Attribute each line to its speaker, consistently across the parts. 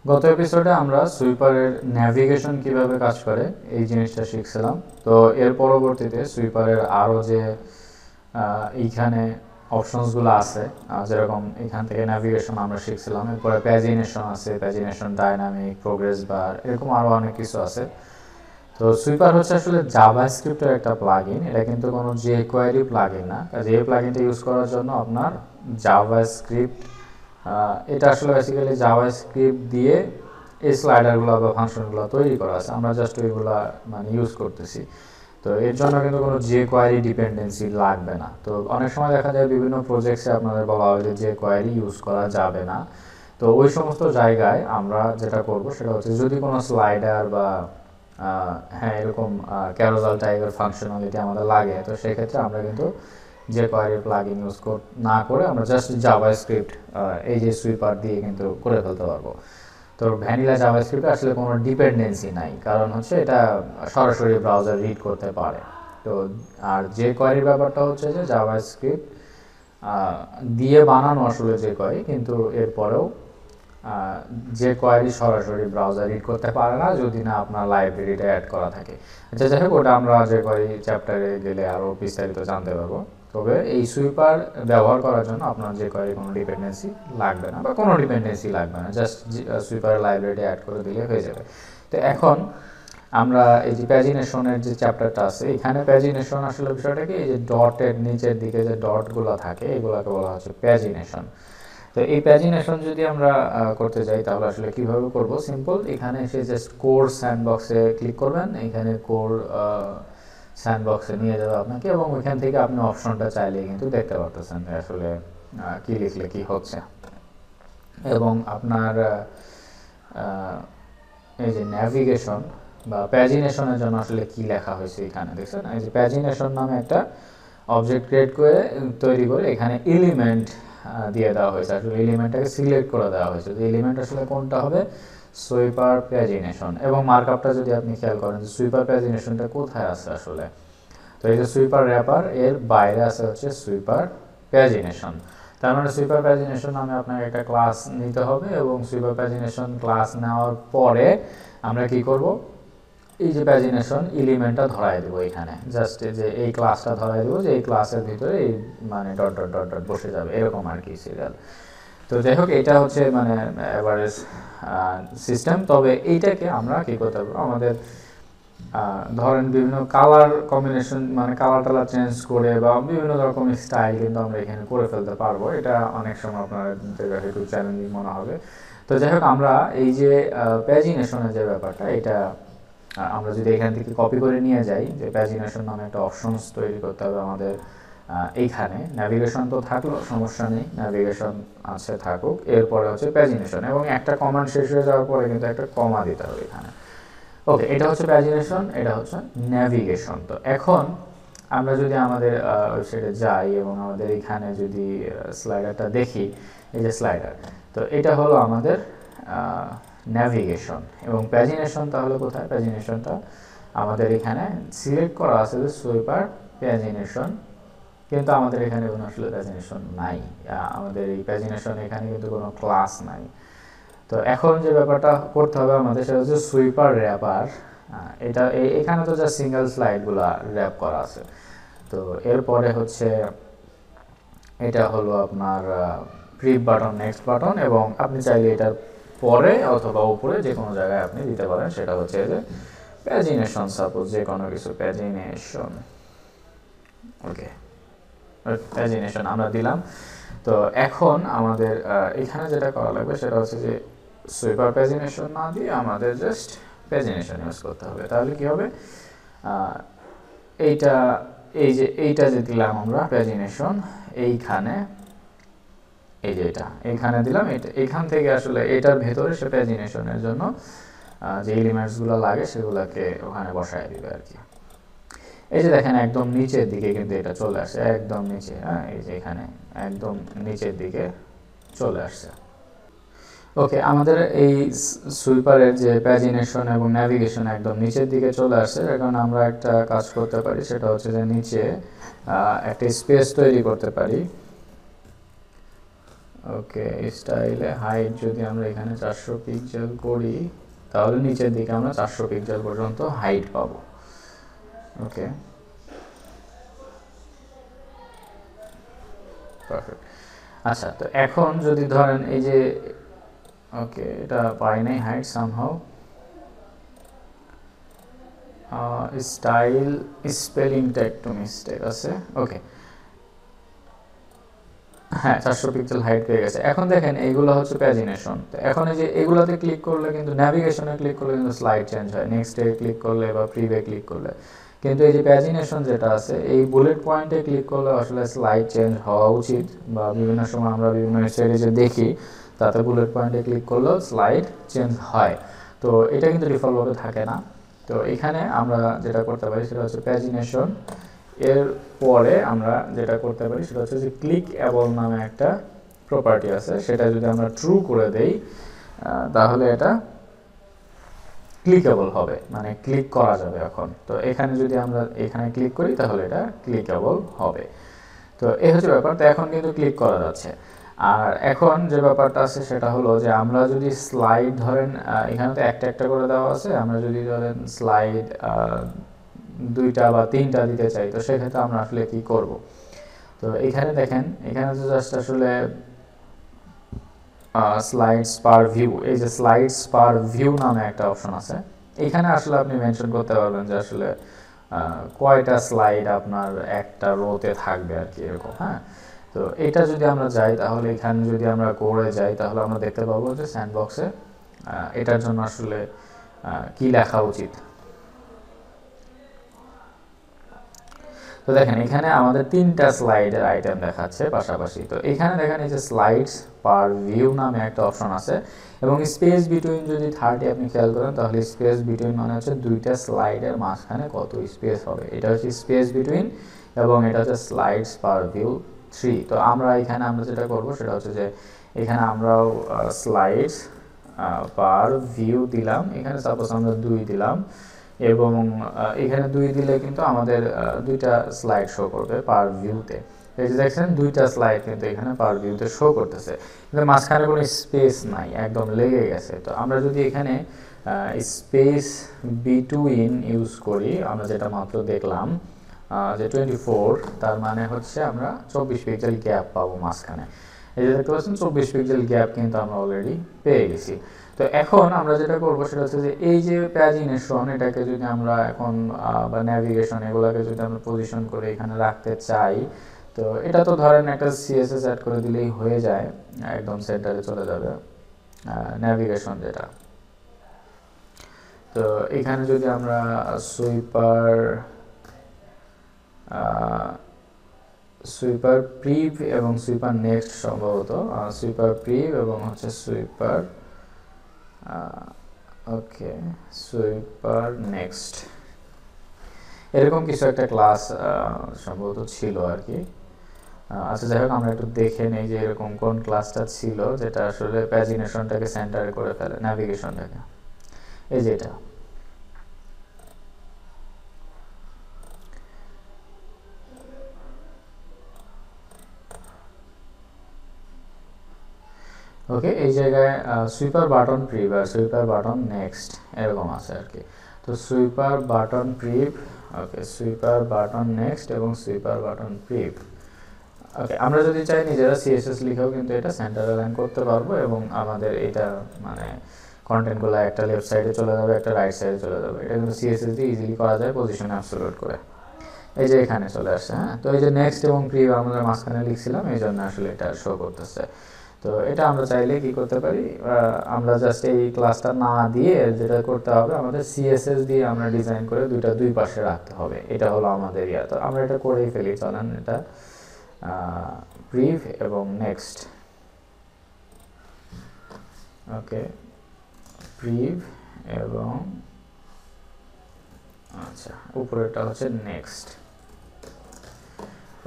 Speaker 1: গত এপিসোডে আমরা সুইপারের ন্যাভিগেশন কিভাবে কাজ করে এই জিনিসটা শিখছিলাম। তো এর পরবর্তীতে সুইপারের আরও যে এইখানে অপশনসগুলো আছে, যেরকম এখান থেকে ন্যাভিগেশন আমরা শিখছিলাম, এরপরে প্যাজিনেশন আছে, প্যাজিনেশন ডাইনামিক, প্রোগ্রেস বার, এরকম আরও অনেক কিছু আছে। তো সুইপার হচ্ছে আসলে জাভাস্ক্রিপ্টের একটা প্লাগইন, এটা কিন্তু কোনো jQuery প্লাগইন না। কাজে এই প্লাগইনটা ইউজ করার জন্য আপনার জাভাস্ক্রিপ্ট, এটা আসলে বেসিক্যালি জাভাস্ক্রিপ্ট দিয়ে এই স্লাইডারগুলো বা ফাংশনগুলো তৈরি করা আছে, আমরা জাস্ট ওইগুলো মানে ইউজ করতেছি। তো এর জন্য কিন্তু কোনো jQuery ডিপেন্ডেন্সি লাগবে না। তো অনেক সময় দেখা যায় বিভিন্ন প্রজেক্টসে আপনাদের বলা হয় যে jQuery ইউজ করা যাবে না। তো ওই সমস্ত জায়গায় আমরা যেটা করব সেটা হচ্ছে, যদি কোনো স্লাইডার বা হ্যাঁ এরকম ক্যারোজাল টাইপের ফাংশনালিটি আমাদের লাগে, তো সেক্ষেত্রে আমরা কিন্তু jQuery প্লাগইন ইউজ না করে আমরা জাস্ট জাভাস্ক্রিপ্ট এই যে সুইপার দিয়ে কিন্তু করে ফেলতে পারবো। তো ভ্যানিলা জাভাস্ক্রিপ্টে আসলে কোনো ডিপেন্ডেন্সি নাই, কারণ হচ্ছে এটা সরাসরি ব্রাউজার রিড করতে পারে। তো আর jQueryর ব্যাপারটা হচ্ছে যে জাভাস্ক্রিপ্ট দিয়ে বানানো আসলে jQuery, কিন্তু এরপরেও jQuery সরাসরি ব্রাউজার রিড করতে পারে না যদি না আপনার লাইব্রেরিটা অ্যাড করা থাকে। আচ্ছা, যাই হোক, ওটা আমরা jQuery চ্যাপ্টারে গেলে আরও বিস্তারিত জানতে পারবো। তবে এই সুইপার ব্যবহার করার জন্য আপনার jQuery কোনো ডিপেন্ডেন্সি লাগবে না, বা কোনো ডিপেন্ডেন্সি লাগবে না, জাস্ট সুইপার লাইব্রেরিটা অ্যাড করে দিলে হয়ে যাবে। তো এখন আমরা এই যে প্যাজিনেশনের যে চ্যাপ্টারটা আছে, এখানে প্যাজিনেশন আসলে বিষয়টা কি, এই যে ডটের নিচের দিকে যে ডটগুলো থাকে এগুলোকে বলা হচ্ছে প্যাজিনেশন। তো এই প্যাজিনেশন যদি আমরা করতে যাই তাহলে আসলে কিভাবে করব? সিম্পল, এখানে এসে জাস্ট কোর স্যান্ডবক্সে ক্লিক করবেন, এখানে কোর স্যান্ডবক্সে নিয়ে যাবে আপনাকে, এবং ওইখান থেকে আপনি অপশনটা চাইলে কিন্তু দেখতে পারতেছেন আসলে কি লিখলে কি হচ্ছে। এবং আপনার এই যে ন্যাভিগেশন বা প্যাজিনেশনের জন্য আসলে কি লেখা হয়েছে এখানে দেখছেন, এই যে প্যাজিনেশন নামে একটা অবজেক্ট ক্রিয়েট করে তৈরি করে এখানে এলিমেন্ট দিয়ে দেওয়া হয়েছে। আসলে এলিমেন্টটাকে সিলেক্ট করে দেওয়া হয়েছে, যে এলিমেন্ট আসলে কোনটা হবে, সুইপার প্যাজিনেশন। এবং মার্কআপটা যদি আপনি খেয়াল করেন যে সুইপার প্যাজিনেশনটা কোথায় আছে আসলে, তো এই যে সুইপার র্যাপার এর বাইরে আছে হচ্ছে সুইপার প্যাজিনেশন। তার মানে সুইপার প্যাজিনেশন নামে আপনাকে একটা ক্লাস নিতে হবে, এবং সুইপার প্যাজিনেশন ক্লাস নেওয়ার পরে আমরা কি করব, এই যে প্যাজিনেশন এলিমেন্টটা ধরাই দেবো এখানে, জাস্ট যে এই ক্লাসটা ধরাই দেবো, যে এই ক্লাসের ভিতরে এই মানে ডট ডট ডট ডট বসে যাবে, এরকম আর কি সিরিয়াল। তো যাই হোক, এটা হচ্ছে মানে অ্যাভারেজ সিস্টেম। তবে এইটাকে আমরা কী করতে পারবো, আমাদের ধরেন বিভিন্ন কালার কম্বিনেশন, মানে কালার টালার চেঞ্জ করে বা বিভিন্ন রকম স্টাইল কিন্তু আমরা এখানে করে ফেলতে পারবো। এটা অনেক সময় আপনার একটু চ্যালেঞ্জিং মনে হবে। তো যাই হোক, আমরা এই যে প্যাজিনেশনের যে ব্যাপারটা, এটা আমরা যদি এখান থেকে কপি করে নিয়ে যাই, যে প্যাজিনেশন নামে একটা অপশনস তৈরি করতে হবে আমাদের এইখানে। ন্যাভিগেশন তো থাকলো, সমস্যা নেই, ন্যাভিগেশন আছে থাকুক, এরপরে হচ্ছে প্যাজিনেশন, এবং একটা কমান্ড শেষ হয়ে যাওয়ার পরে কিন্তু একটা কমা দিতে হবে এখানে। ওকে, এটা হচ্ছে প্যাজিনেশন, এটা হচ্ছে ন্যাভিগেশন। তো এখন আমরা যদি আমাদের ওয়েবসাইটে যাই এবং আমাদের এখানে যদি স্লাইডারটা দেখি, এই যে স্লাইডার, তো এটা হলো আমাদের ন্যাভিগেশন। এবং প্যাজিনেশন তাহলে কোথায়, প্যাজিনেশনটা আমাদের এখানে সিলেক্ট করা আছে যে সুইপার প্যাজিনেশন, কিন্তু আমাদের এখানে কোনো আসলে প্যাজিনেশন নাই, আমাদের এই প্যাজিনেশন এখানে কিন্তু কোনো ক্লাস নাই। তো এখন যে ব্যাপারটা করতে হবে আমাদের, সেটা হচ্ছে সুইপার র্যাপার। এটা এখানে তো জাস্ট সিঙ্গেল স্লাইডগুলো র্যাপ করা আছে। তো এরপরে হচ্ছে এটা হলো আপনার প্রিভ বাটন, নেক্সট বাটন, এবং আপনি চাইলে এটার পরে অথবা উপরে যে কোনো জায়গায় আপনি দিতে পারেন, সেটা হচ্ছে যে প্যাজিনেশন, সাপোজ যে কোনো কিছু প্যাজিনেশন। ওকে, প্যাজিনেশন আমরা দিলাম। তো এখন আমাদের এখানে যেটা করা লাগবে সেটা হচ্ছে যে সুইপার প্যাজিনেশন না দিয়ে আমাদের জাস্ট প্যাজিনেশন ইউজ করতে হবে। তাহলে কি হবে, এইটা এইটা যে দিলাম আমরা প্যাজিনেশন, এইখানে এই যে এটা এইখানে দিলাম, এটা এখান থেকে আসলে এটার ভেতরে সে প্যাজিনেশনের জন্য যে এলিমেন্টসগুলো লাগে সেগুলোকে ওখানে বসায় দিবে আর কি। এই যে দেখেন একদম নিচের দিকে কিন্তু এটা চলে আসছে, একদম নিচে, হ্যাঁ, এই যে এখানে একদম নিচের দিকে চলে আসছে। ওকে, আমাদের এই সুইপারের যে প্যাজিনেশন এবং ন্যাভিগেশন একদম নিচের দিকে চলে আসছে। এখন আমরা একটা কাজ করতে পারি, সেটা হচ্ছে যে নিচে একটা স্পেস তৈরি করতে পারি, ওকে, স্টাইলে হাইট যদি আমরা এখানে 400 পিক্সেল করি তাহলে নিচের দিকে আমরা 400 পিক্সেল পর্যন্ত হাইট পাবো। ওকে, পারফেক্ট। আচ্ছা, তো এখন যদি ধরেন এই যে, ওকে এটা পাই নাই হাইট সামহাউ, স্টাইল স্পেলিংটা একটু মিস্টেক আছে। ওকে, হ্যাঁ 400 পিক্সেল হাইট পেয়ে গেছে। এখন দেখেন এইগুলো হচ্ছে প্যাজিনেশন। তো এখন এই যে এগুলোতে ক্লিক করলে কিন্তু, ন্যাভিগেশনে ক্লিক করলে কিন্তু স্লাইড চেঞ্জ হয়, নেক্সটে ক্লিক করলে বা প্রিভে ক্লিক করলে। কিন্তু এই যে প্যাজিনেশন যেটা আছে, এই বুলেট পয়েন্টে ক্লিক করলে আসলে স্লাইড চেঞ্জ হওয়া উচিত, বা বিভিন্ন সময় আমরা বিভিন্ন স্টাইলে দেখি তাতে বুলেট পয়েন্টে ক্লিক করলেও স্লাইড চেঞ্জ হয়। তো এটা কিন্তু ডিফল্টভাবে থাকে না। তো এখানে আমরা যেটা করতে পারি সেটা হচ্ছে প্যাজিনেশন, এর পরে আমরা যেটা করতে পারি সেটা হচ্ছে যে ক্লিক অ্যাবল নামে একটা প্রপার্টি আছে, সেটা যদি আমরা ট্রু করে দেই তাহলে এটা ক্লিকেবল হবে, মানে ক্লিক করা যাবে এখন। তো এখানে যদি আমরা এখানে ক্লিক করি তাহলে এটা ক্লিকেবল হবে। তো এই হচ্ছে ব্যাপার। তো এখন কিন্তু ক্লিক করা যাচ্ছে। আর এখন যে ব্যাপারটা আছে সেটা হলো যে আমরা যদি স্লাইড ধরেন, এখানে তো একটা একটা করে দেওয়া আছে, আমরা যদি ধরেন স্লাইড 2টা বা 3টা দিতে চাই, তো সেক্ষেত্রে আমরা আসলে কি করব। তো এখানে দেখেন, এখানে তো জাস্ট আসলে স্লাইডস পার ভিউ, এই যে স্লাইডস পার ভিউ নামে একটা অপশন আছে, এখানে আসলে আপনি মেনশন করতে পারবেন যে আসলে কয়টা স্লাইড আপনার একটা রোতে থাকবে আর কি, এরকম। হ্যাঁ, তো এটা যদি আমরা যাই তাহলে এখানে যদি আমরা করে যাই তাহলে আমরা দেখতে পাবো যে স্যান্ডবক্সে এটার জন্য আসলে কি লেখা উচিত। তো দেখেন এখানে আমাদের 3টা স্লাইডের আইটেম দেখাচ্ছে পাশাপাশি। তো এখানে দেখেন এই যে স্লাইডস পার ভিউ নামে একটা অপশন আছে, এবং স্পেস বিটুইন যদি 30 আপনি খেয়াল করেন তাহলে স্পেস বিটুইন মানে হচ্ছে 2টা স্লাইডের মাঝখানে কত স্পেস হবে, এটা হচ্ছে স্পেস বিটুইন, এবং এটা হচ্ছে স্লাইডস পার ভিউ 3। তো আমরা এখানে আমরা যেটা করব সেটা হচ্ছে যে এখানে আমরাও স্লাইডস পার ভিউ দিলাম, এখানে সাপোজ আমরা 2 দিলাম, এবং এখানে 2 দিলে কিন্তু আমাদের 2টা স্লাইড শো করবে পার ভিউতে। এই যে দেখছেন 2টা স্লাইড কিন্তু এখানে পার ভিউতে শো করতেছে, কিন্তু মাঝখানে কোনো স্পেস নাই, একদম লেগে গেছে। তো আমরা যদি এখানে স্পেস বিটুইন ইউজ করি, আমরা যেটা মাত্র দেখলাম যে 24, তার মানে হচ্ছে আমরা 24 পিক্সেল গ্যাপ পাবো মাঝখানে। এই যে দেখতে পাচ্ছেন 24 পিক্সেল গ্যাপ কিন্তু আমরা অলরেডি পেয়ে গেছি। তো এখন আমরা যেটা করবো সেটা হচ্ছে যে এই যে প্যাজিনেশন, এটাকে যদি আমরা এখন বা ন্যাভিগেশন, এগুলোকে যদি আমরা পজিশন করে এখানে রাখতে চাই, তো এটা তো ধরেন একটা সিএসএস অ্যাড করে দিলেই হয়ে যায়, একদম সেন্টারে চলে যাবে ন্যাভিগেশন যেটা। তো এখানে যদি আমরা সুইপার প্রিভ এবং সুইপার নেক্সট, সম্ভবত সুইপার প্রিভ এবং হচ্ছে সুইপার, ওকে সুইপার নেক্সট, এরকম কিছু একটা ক্লাস সম্ভবত ছিল আর কি। আচ্ছা যাই হোক, আমরা একটু দেখে নেই যে এরকম কোন ক্লাসটা ছিল যেটা আসলে প্যাজিনেশনটাকে সেন্টারে করে ফেলে, ন্যাভিগেশনটাকে। এই যে এটা, ওকে। এই জায়গায় সুইপার বাটন প্রিভ আর সুইপার বাটন নেক্সট এরকম আছে আর কি। তো সুইপার বাটন প্রিভ, ওকে সুইপার বাটন নেক্সট এবং সুইপার বাটন প্রিভ। ওকে, আমরা যদি চাই নিজেরা সিএসএস লিখেও কিন্তু এটা সেন্টার অ্যালাইন করতে পারবো, এবং আমাদের এটা মানে কন্টেন্টগুলো একটা লেফট সাইডে চলে যাবে, একটা রাইট সাইডে চলে যাবে। এটা কিন্তু সিএসএস দিয়ে ইজিলি করা যায় পজিশন অ্যাবসলিউট করে। এই যে এখানে চলে আসছে। হ্যাঁ, তো এই যে নেক্সট এবং প্রিভ আমরা মাঝখানে লিখছিলাম, এই জন্য আসলে এটা শো করতেছে। তো এটা আমরা চাইলে কি করতে পারি, আমরা জাস্ট এই ক্লাসটা না দিয়ে যেটা করতে হবে, আমাদের সিএসএস দিয়ে আমরা ডিজাইন করে দুইটা দুই পাশে রাখতে হবে, এটা হলো আমাদের ইয়া। তো আমরা এটা করেই ফেলি, চলেন এটা প্রিভ এবং নেক্সট, ওকে প্রিভ এবং আচ্ছা উপরেরটা হচ্ছে নেক্সট।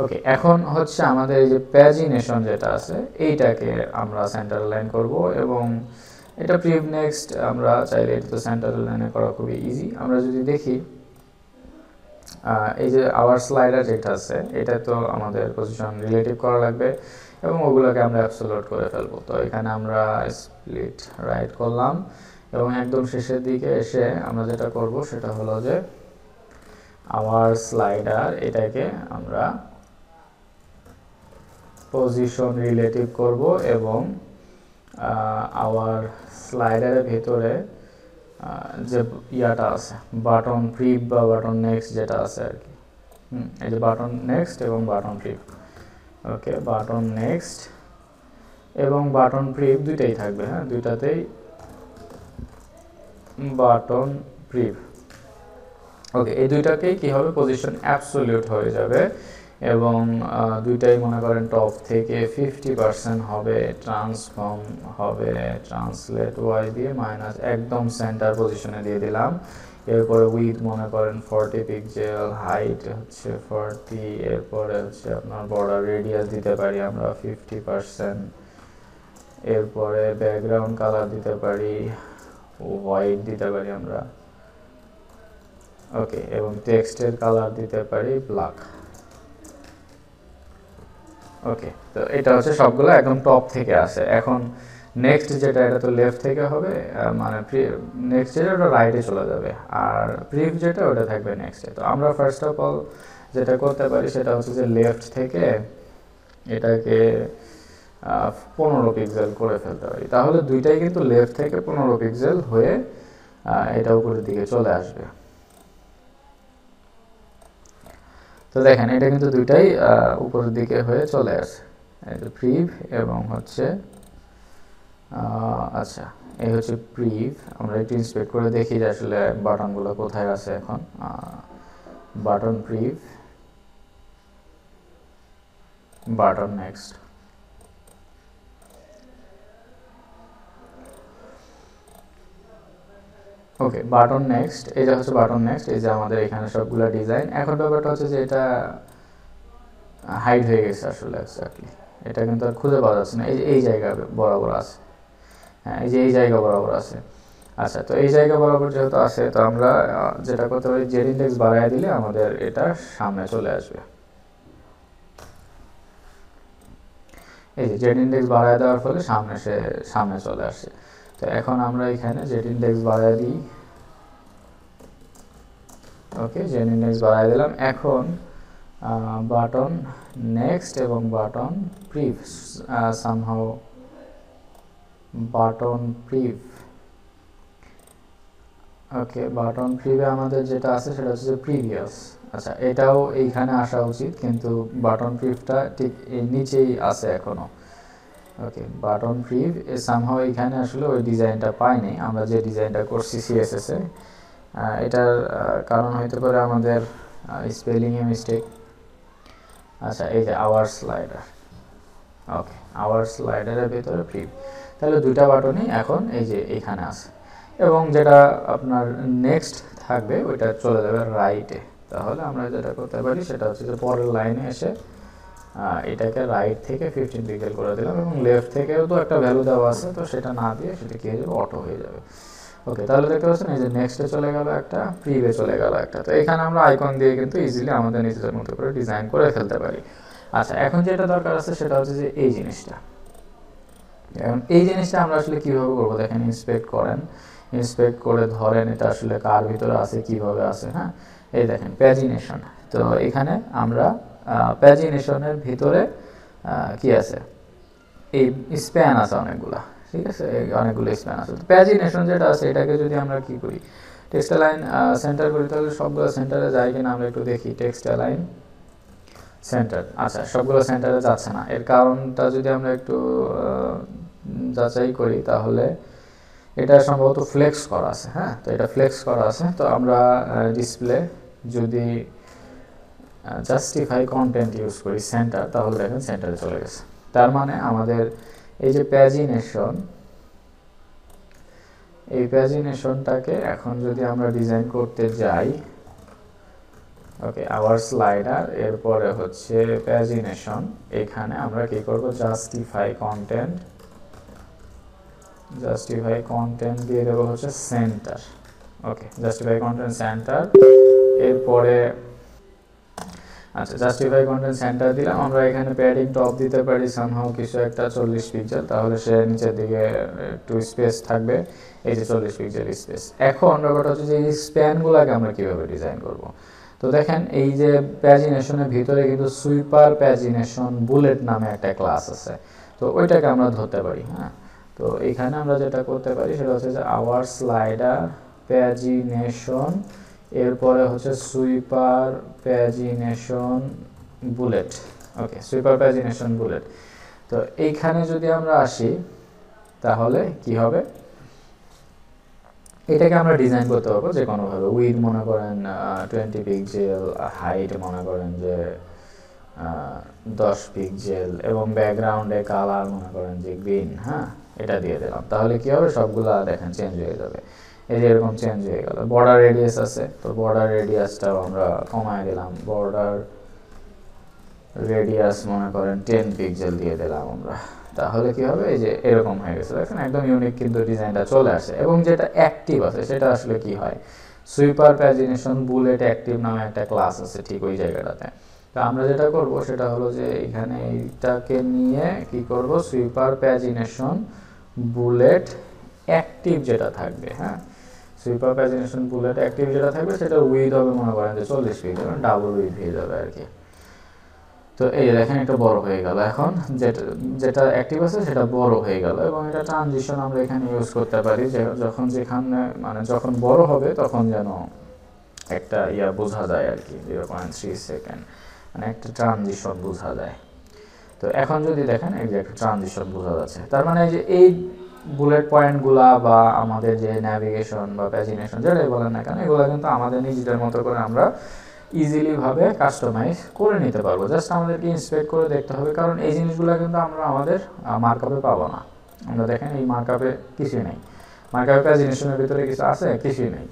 Speaker 1: ওকে, এখন হচ্ছে আমাদের এই যে প্যাজিনেশন যেটা আছে এইটাকে আমরা সেন্টার লাইন করব, এবং এটা প্রিভ নেক্সট আমরা চাইলে এটা তো সেন্টার লাইনে করা খুবই ইজি। আমরা যদি দেখি এই যে আওয়ার স্লাইডার যেটা আছে, এটা তো আমাদের পজিশন রিলেটিভ করা লাগবে, এবং ওগুলোকে আমরা অ্যাবসোলিউট করে ফেলবো। তো এখানে আমরা স্প্লিট রাইট করলাম এবং একদম শেষের দিকে এসে আমরা যেটা করব সেটা হলো যে আওয়ার স্লাইডার এটাকে আমরা পজিশন রিলেটিভ করব এবং আওয়ার স্লাইডারের ভিতরে যে ইয়াটা আছে বাটন প্রিভ বা বাটন নেক্সট যেটা আছে আর কি, এই যে বাটন নেক্সট এবং button prev, okay button next এবং বাটন প্রিভ দুইটাই থাকবে, হ্যাঁ দুইটাতেই বাটন প্রিভ, ওকে এই দুইটাকেই কি হবে পজিশন অ্যাবসলিউট হয়ে যাবে এবং দুইটাই মনে করেন টপ থেকে 50% হবে, ট্রান্সফর্ম হবে ট্রান্সলেট ওয়াই দিয়ে মাইনাস একদম সেন্টার পজিশনে দিয়ে দিলাম। এরপরে উইথ মনে করেন 40 পিক্সেল, হাইট হচ্ছে 40, এরপরে হচ্ছে আপনার বর্ডার রেডিয়াস দিতে পারি আমরা 50%, এরপরে ব্যাকগ্রাউন্ড কালার দিতে পারি হোয়াইট দিতে পারি আমরা, ওকে এবং টেক্সটের কালার দিতে পারি ব্ল্যাক, ওকে। তো এটা হচ্ছে সবগুলো একদম টপ থেকে আসে। এখন নেক্সট যেটা এটা তো লেফট থেকে হবে, মানে নেক্সট যেটা ওটা রাইটে চলে যাবে আর প্রিভ যেটা ওটা থাকবে নেক্সটে। তো আমরা ফার্স্ট অফ অল যেটা করতে পারি সেটা হচ্ছে যে লেফট থেকে এটাকে 15 পিক্সেল করে ফেলতে পারি, তাহলে দুইটাই কিন্তু লেফট থেকে 15 পিক্সেল হয়ে এটা উপরের দিকে চলে আসবে। তো দেখেন এটা কিন্তু দুইটাই উপরের দিকে হয়ে চলে আসে, এই যে প্রিভ এবং হচ্ছে আচ্ছা এই হচ্ছে প্রিভ। আমরা একটু ইন্সপেক্ট করে দেখি যে আসলে বাটনগুলো কোথায় আছে। এখন button prev, button next, okay button next, এটা হচ্ছে বাটন নেক্সট। এই যে আমাদের এখানে সবগুলো ডিজাইন। এখন ব্যাপারটা হচ্ছে যে এটা হাইড হয়ে গেছে আসলে এক্স্যাক্টলি, এটা কিন্তু আর খুঁজে পাওয়া যাচ্ছে না। এই জায়গা বরাবর আছে, হ্যাঁ এই যে এই জায়গা বরাবর আছে। আচ্ছা তো এই জায়গা বরাবর যেহেতু আছে তো আমরা যেটা করতে পারি জেড ইন্ডেক্স বাড়ায় দিলে আমাদের এটা সামনে চলে আসবে। এই যে জেড ইন্ডেক্স বাড়ায় দেওয়ার ফলে সামনে চলে আসছে। তো এখন আমরা এখানে জেড ইন্ডেক্স বাড়ায় দিই, ওকে জেড ইন্ডেক্স বাড়ায় দিলাম। এখন বাটন নেক্সট এবং button prev, somehow button prev, okay button প্রিভে আমাদের যেটা আছে সেটা হচ্ছে প্রিভিয়াস। আচ্ছা এটাও এইখানে আসা উচিত কিন্তু বাটন প্রিভটা ঠিক এই নিচেই আছে এখনো, ওকে বাটন প্রিভ সামহাউ এখানে আসলে ওই ডিজাইনটা পাইনি আমরা যে ডিজাইনটা করছি সিএসএস এ। এটার কারণ হইতে পারে আমাদের স্পেলিংয়ে মিস্টেক। আচ্ছা এই যে আওয়ার স্লাইডার, ওকে আওয়ার স্লাইডারের ভিতরে প্রিভ, তাহলে দুইটা বাটনই এখন এই যে এইখানে আছে এবং যেটা আপনার নেক্সট থাকবে ওইটা চলে যাবে রাইটে। তাহলে আমরা যেটা করতে পারি সেটা হচ্ছে যে পরের লাইনে এসে এটাকে রাইট থেকে 15 পিক্সেল করে দিলাম এবং লেফট থেকেও তো একটা ভ্যালু দেওয়া আছে, তো সেটা না দিয়ে সেটা কি হয়ে যাবে অটো হয়ে যাবে, ওকে। তাহলে দেখতে পাচ্ছেন এই যে নেক্সটে চলে গেল একটা, প্রিভে চলে গেল একটা। তো এখানে আমরা আইকন দিয়ে কিন্তু ইজিলি আমাদের নিজেদের মতো করে ডিজাইন করে ফেলতে পারি। আচ্ছা এখন যেটা দরকার আছে সেটা হচ্ছে যে এই জিনিসটা, এখন এই জিনিসটা আমরা আসলে কিভাবে করবো দেখেন, ইন্সপেক্ট করেন, ইন্সপেক্ট করে ধরেন এটা আসলে কার ভিতরে আছে কিভাবে আছে, হ্যাঁ এই দেখেন প্যাজিনেশন। তো এখানে আমরা প্যাজিনেশনের ভিতরে কি আছে এই স্প্যান আছে অনেকগুলা, ঠিক আছে অনেকগুলো স্প্যান আছে। তো প্যাজিনেশন যেটা আছে এটাকে যদি আমরা কি করি টেক্সট লাইন সেন্টার করি তাহলে সবগুলো সেন্টারে যায় কিনা আমরা একটু দেখি। টেক্সট লাইন সেন্টার, আচ্ছা সবগুলো সেন্টারে যাচ্ছে না, এর কারণটা যদি আমরা একটু যাচাই করি তাহলে এটা সম্ভবত ফ্লেক্স করা আছে, হ্যাঁ তো এটা ফ্লেক্স করা আছে। তো আমরা ডিসপ্লে যদি জাস্টিফাই কন্টেন্ট ইউজ করি সেন্টার, তাহলে দেখেন সেন্টারে চলে গেছে। তার মানে আমাদের এই যে প্যাজিনেশন, এই প্যাজিনেশনটাকে এখন যদি আমরা ডিজাইন করতে যাই, ওকে আওয়ার স্লাইডার এরপরে হচ্ছে প্যাজিনেশন, এখানে আমরা কি করব জাস্টিফাই কন্টেন্ট, জাস্টিফাই কন্টেন্ট দিয়ে দেবো হচ্ছে সেন্টার, ওকে জাস্টিফাই কন্টেন্ট সেন্টার। এরপরে আচ্ছা, জাস্টিফাই কন্টেন্ট সেন্টার দিলাম। আমরা এখানে প্যাডিং টপ দিতে পারি সামহাও কিছু একটা 40 পিক্সেল, তাহলে সে নিচের দিকে একটু স্পেস থাকবে, এই যে 40 পিক্সেল স্পেস। এখন ব্যাপারটা হচ্ছে যে এই স্প্যানগুলোকে আমরা কীভাবে ডিজাইন করব। তো দেখেন এই যে প্যাজিনেশনের ভিতরে কিন্তু সুইপার প্যাজিনেশন বুলেট নামে একটা ক্লাস আছে, তো ওইটাকে আমরা ধরতে পারি। হ্যাঁ, তো এখানে আমরা যেটা করতে পারি সেটা হচ্ছে যে আওয়ার স্লাইডার প্যাজিনেশন, এরপরে হচ্ছে সুইপার প্যাজিনেশন বুলেট। ওকে, সুইপার প্যাজিনেশন বুলেট। তো এইখানে যদি আমরা আসি তাহলে কি হবে, এটাকে আমরা ডিজাইন করতে পারবো যে কোনোভাবে। উইথ মনে করেন 20 পিক্সেল, হাইট মনে করেন যে 10 পিক্সেল, এবং ব্যাকগ্রাউন্ডে কালার মনে করেন যে গ্রিন। হ্যাঁ, এটা দিয়ে দিলাম, তাহলে কি হবে সবগুলা দেখেন চেঞ্জ হয়ে যাবে। এই যে এরকম চেঞ্জ হয়ে গেল। বর্ডার রেডিয়াস আছে, তো বর্ডার রেডিয়াসটাও আমরা কমায় দিলাম। বর্ডার রেডিয়াস মনে করেন 10 পিক্সেল দিয়ে দিলাম আমরা, তাহলে কি হবে এই যে এরকম হয়ে গেছে। দেখেন একদম ইউনিক কিন্তু ডিজাইনটা চলে আসে। এবং যেটা অ্যাক্টিভ আছে সেটা আসলে কি হয়, সুইপার প্যাজিনেশন বুলেট অ্যাক্টিভ নামে একটা ক্লাস আছে ঠিক ওই জায়গাটাতে। তো আমরা যেটা করব সেটা হলো যে এখানে এইটাকে নিয়ে কি করব, সুইপার প্যাজিনেশন বুলেট অ্যাক্টিভ যেটা থাকবে, হ্যাঁ, সুইপার প্যাজিনেশন বুলেট অ্যাক্টিভ যেটা থাকবে সেটা উইথ হবে মনে করেন যে 40 পিক্সেল, ডাবল উইথ হয়ে যাবে আর কি। তো এই দেখেন একটা বড় হয়ে গেল। এখন যেটা অ্যাক্টিভ আছে সেটা বড় হয়ে গেল, এবং এটা ট্রানজিশন আমরা এখানে ইউজ করতে পারি যে যখন যেখানে মানে যখন বড় হবে তখন যেন একটা বোঝা যায় আর কি, 0.3 সেকেন্ড, মানে একটা ট্রানজিশন বোঝা যায়। তো এখন যদি দেখেন এই যে একটা ট্রানজিশন বোঝা যাচ্ছে, তার মানে যে এই বুলেট পয়েন্টগুলা বা আমাদের যে ন্যাভিগেশন বা প্যাজিনেশন যেটাই বলেন না কেন, এগুলো কিন্তু আমাদের নিজেদের মতো করে আমরা ইজিলি ভাবে কাস্টমাইজ করে নিতে পারবো। জাস্ট আমাদেরকে ইন্সপেক্ট করে দেখতে হবে, কারণ এই জিনিসগুলো কিন্তু আমরা আমাদের মার্কআপে পাবো না। আমরা দেখেন এই মার্কআপে কিছুই নেই, মার্কআপে প্যাজিনেশনের ভিতরে কিছু আছে, কিছুই নেই।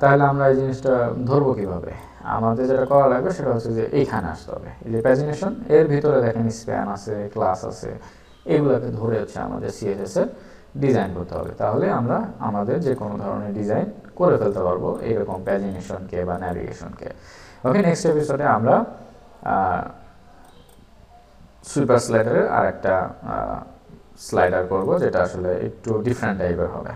Speaker 1: তাহলে আমরা এই জিনিসটা ধরবো কিভাবে? আমাদের যেটা করা লাগবে সেটা হচ্ছে যে এইখানে আসতে হবে, এই যে প্যাজিনেশন, এর ভিতরে দেখেন স্প্যান আছে, ক্লাস আছে, এগুলোকে ধরে হচ্ছে আমাদের সিএসএস এর ডিজাইন করতে হবে। তাহলে আমরা আমাদের যে কোনো ধরনের ডিজাইন করে ফেলতে পারবো এইরকম প্যাজিনেশনকে বা ন্যাভিগেশনকে। ওকে, নেক্সট এপিসোডে আমরা সুইপার স্লাইডারের আর একটা স্লাইডার করবো, যেটা আসলে একটু ডিফারেন্ট টাইপের হবে।